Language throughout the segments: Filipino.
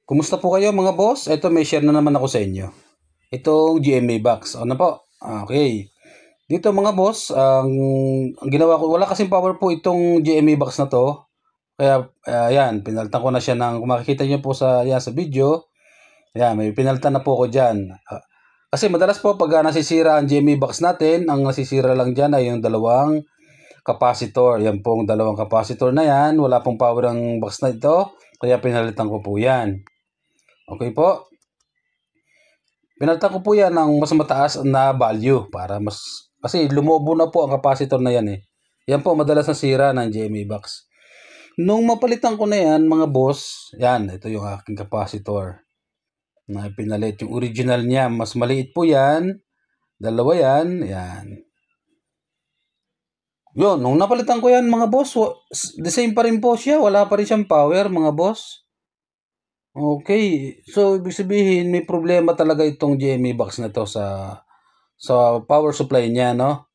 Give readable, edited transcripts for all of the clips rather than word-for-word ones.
Kumusta po kayo mga boss? Ito may share na naman ako sa inyo. Itong GMA box. Ano po? Okay. Dito mga boss, ang ginawa ko, wala kasing power po itong GMA box na to. Kaya yan, pinalitan ko na siya ng, kung makikita nyo po sa video, yan, may pinalitan na po ako dyan. Kasi madalas po pag nasisira ang GMA box natin, ang nasisira lang dyan ay yung dalawang capacitor. Yan pong dalawang capacitor na yan. Wala pong power ang box na ito. Kaya pinalitan ko po yan. Okay po. Pinalitan ko po yan ng mas mataas na value para mas, kasi lumobo na po ang capacitor na yan eh. Yan po madalas na sira ng GMA box. Nung mapalitan ko na yan mga boss, yan, ito yung aking capacitor. Na pinalit yung original niya, mas maliit po yan. Dalawa yan, yan. Yun, nung napalitan ko yan mga boss, the same pa rin po siya, wala pa rin siyang power mga boss. Okay, so ibig sabihin may problema talaga itong GMA box na to sa power supply niya, no?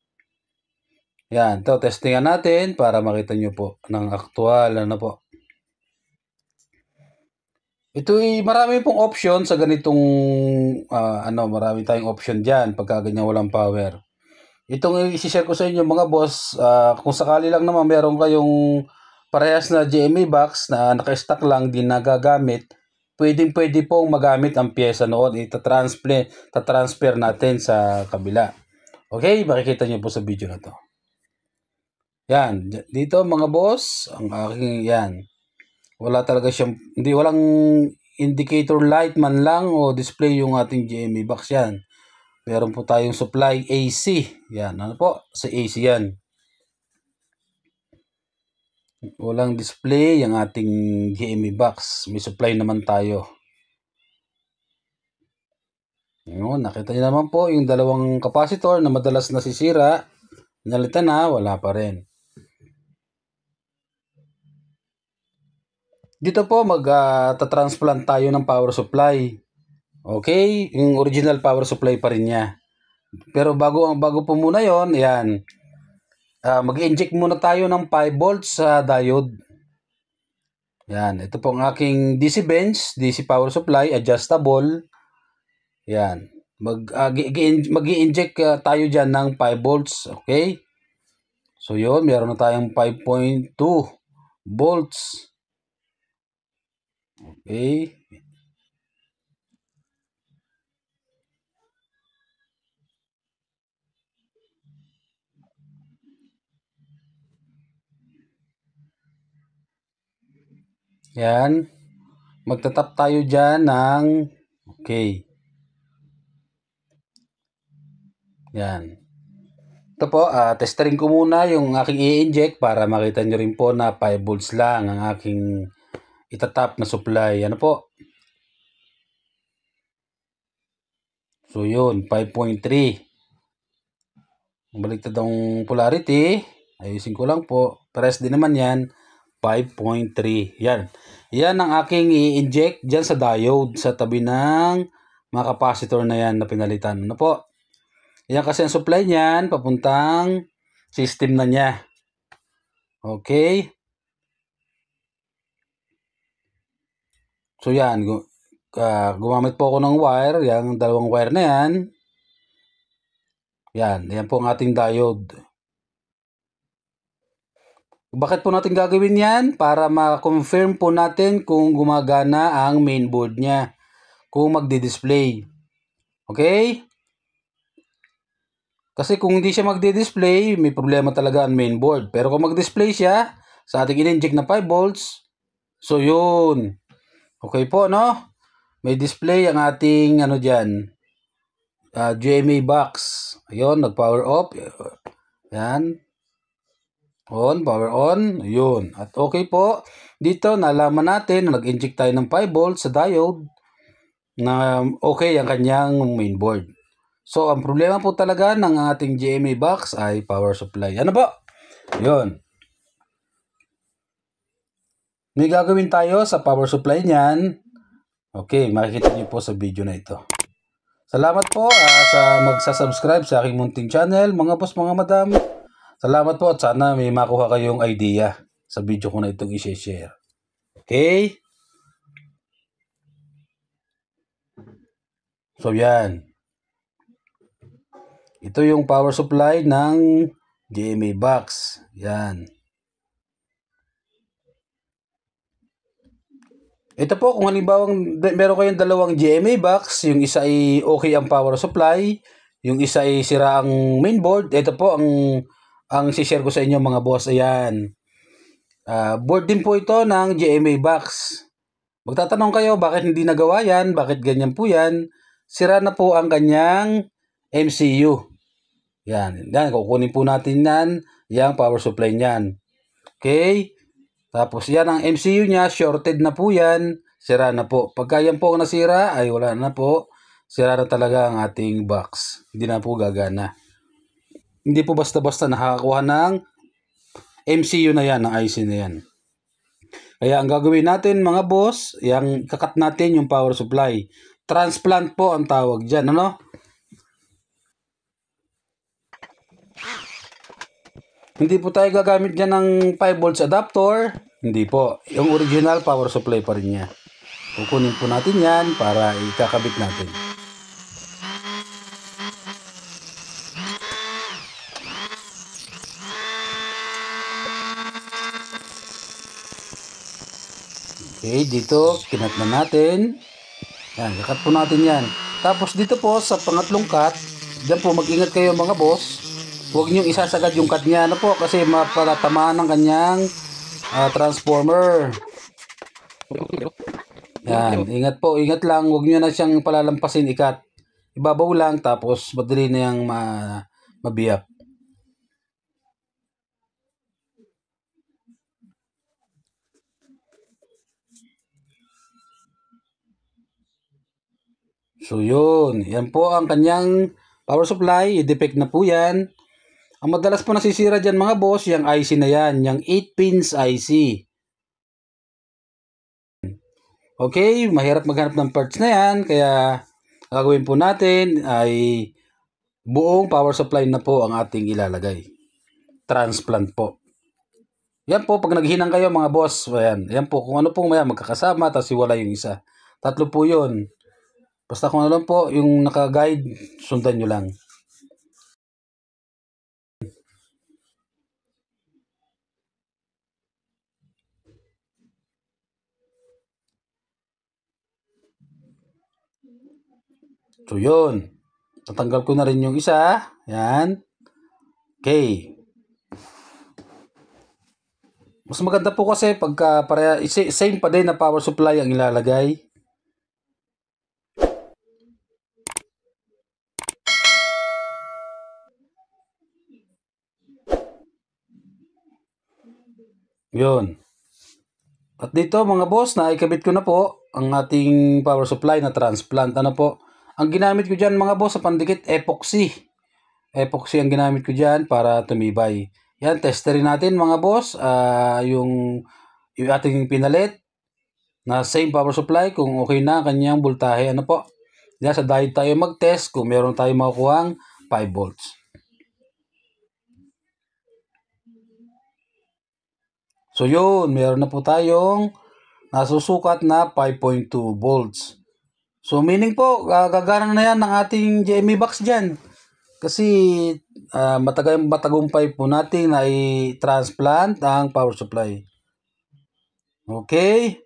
Yan, to testingan natin para makita nyo po ng actual, ano po. Ito ay marami pong option sa ganitong, marami tayong option dyan pagka ganyan walang power. Itong i-share ko sa inyo mga boss, kung sakali lang naman meron kayong parehas na GMA box na naka-stock lang, di nagagamit, pwede pong magamit ang pyesa noon. Ita-transfer natin sa kabila. Okay, makikita niyo po sa video na to. Yan, dito mga boss, ang aking yan. Wala talaga siyang, walang indicator light man lang o display yung ating GMA box yan. Meron po tayong supply AC. Yan, ano po? Sa AC yan. Walang display yung ating GMA box. May supply naman tayo. Yun, nakita niyo naman po yung dalawang capacitor na madalas nasisira. Nalitan na, wala pa rin. Dito po mag-transplant tayo ng power supply. Okay, yung original power supply pa rin niya. Pero bago po muna yon, yan. Mag-inject muna tayo ng 5 volts sa diode. Yan, ito po ang aking DC bench, DC power supply, adjustable. Yan. Mag-i-inject tayo dyan ng 5 volts, okay? So yun, meron na tayong 5.2 volts. Okay. Yan. Magtatap tayo dyan ng okay. Yan. Ito po, testering ko muna yung aking i-inject para makita nyo rin po na 5 volts lang ang aking itatap na supply. Ano po? So yun, 5.3. Baliktad ang polarity. Ayusin ko lang po. Pares din naman yan. 5.3. Yan. Yan ang aking i-inject dyan sa diode sa tabi ng mga capacitor na yan na pinalitan. Ano po? Yan kasi ang supply niyan papuntang system na niya. Okay. So yan. Gumamit po ako ng wire. Yung dalawang wire na yan. Yan. Yan po ang ating diode. Bakit po natin gagawin yan? Para ma-confirm po natin kung gumagana ang mainboard niya. Kung magdi-display. Okay? Kasi kung hindi siya magdi-display, may problema talaga ang mainboard. Pero kung mag-display siya, sa ating in-inject na 5 volts, so yun. Okay po, no? May display ang ating, dyan, GMA box. Ayun, nag-power off. Yan. On, power on. Yun. At okay po. Dito, nalaman natin na nag-inject tayo ng 5 volts sa diode na okay ang kanyang mainboard. So, ang problema po talaga ng ating GMA box ay power supply. Ano po? Yun. May gagawin tayo sa power supply niyan. Okay, makikita niyo po sa video na ito. Salamat po sa magsasubscribe sa aking munting channel, mga boss, mga madam. Salamat po at sana may makuha kayong idea sa video ko na itong i-share. Okay? So yan. Ito yung power supply ng GMA box. Yan. Ito po, kung halimbawa meron kayong dalawang GMA box, yung isa ay okay ang power supply, yung isa ay sira ang mainboard, ito po ang share ko sa inyo mga boss. Ayan. Board din po ito ng GMA box. Magtatanong kayo, bakit hindi nagawa yan? Bakit ganyan po yan? Sira na po ang kanyang MCU. Yan. Yan, kukunin po natin yan, yung power supply niyan. Okay? Tapos yan ang MCU niya, shorted na po yan, sira na po. Pagka yan po nasira, ay wala na po. Sira na talaga ang ating box. Hindi na po gagana. Hindi po basta-basta nakakakuha ng MCU na yan, ng IC na yan. Kaya ang gagawin natin mga boss, yung kakat natin yung power supply. Transplant po ang tawag dyan, ano? Hindi po tayo gagamit dyan ng 5 volts adapter. Hindi po. Yung original power supply pa rin niya. Kukunin po natin yan para ikakabit natin. Okay, dito, kinat na natin. Yan, kakat po natin yan. Tapos dito po, sa pangatlong cut, dyan po, mag-ingat kayo mga boss. Huwag niyong isasagad yung cut niya, ano po, kasi mapalatamaan ng kanyang transformer. Yan, ingat po, ingat lang. Huwag niyo na siyang palalampasin, ikat. Ibabaw lang, tapos madali na yung mabiyap. So yun, yan po ang kanyang power supply, i-defect na po yan. Ang madalas po nasisira dyan mga boss, yung IC na yan, yung 8 pins IC. Okay, mahirap maghanap ng parts na yan, kaya gagawin po natin ay buong power supply na po ang ating ilalagay. Transplant po. Yan po, pag naghinang kayo mga boss, ayan, yan po, kung ano pong maya magkakasama, tapos iwala yung isa. Tatlo po yun. Basta kung ano lang po, yung naka-guide, sundan nyo lang. So yun. Tatanggal ko na rin yung isa. Yan. Okay. Mas maganda po kasi pagka same pa din na power supply ang ilalagay. Yun. At dito mga boss, naikabit ko na po ang ating power supply na transplant. Ano po? Ang ginamit ko dyan mga boss sa pandikit, epoxy. Epoxy ang ginamit ko dyan para tumibay. Yan, testerin natin mga boss. Yung ating pinalit na same power supply kung okay na kanyang voltahe. Ano po? Yan, sa diode tayo mag-test kung meron tayong makukuhang 5 volts. So yun, meron na po tayong nasusukat na 5.2 volts. So meaning po, gagana na yan ng ating GMA box dyan. Kasi matagumpay po natin na i-transplant ang power supply. Okay?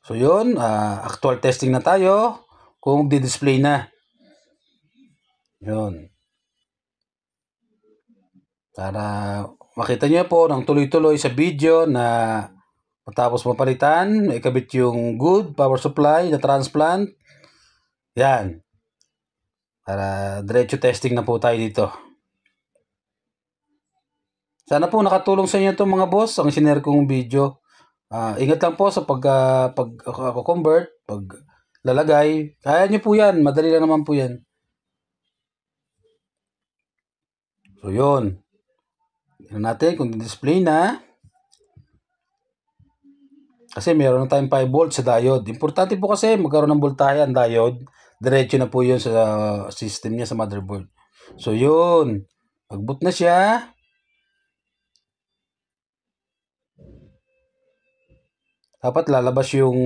So yun, actual testing na tayo kung di-display na. Yun. Para makita nyo po ng tuloy-tuloy sa video na matapos mapalitan, ikabit yung good power supply na transplant. Yan. Para diretso testing na po tayo dito. Sana po nakatulong sa inyo itong mga boss, ang sinare kong video. Ingat lang po sa pag-convert, pag lalagay. Kaya nyo po yan, madali lang naman po yan. So yun. Tignan natin kung display na. Kasi meron na tayong 5 volts sa diode. Importante po kasi magkaroon ng voltahe ang diode. Diretso na po yun sa system niya, sa motherboard. So yun. Pag-boot na siya. dapat lalabas yung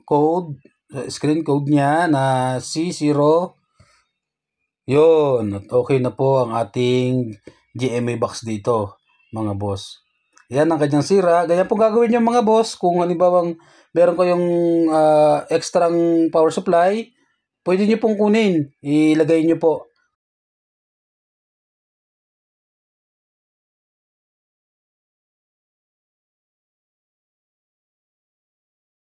code, screen code niya na C0. Yun, at okay na po ang ating GMA box dito, mga boss. Yan ang kanyang sira. Ganyan po gagawin yung mga boss. Kung halimbawang meron kayong extrang power supply, pwede nyo pong kunin. Ilagay nyo po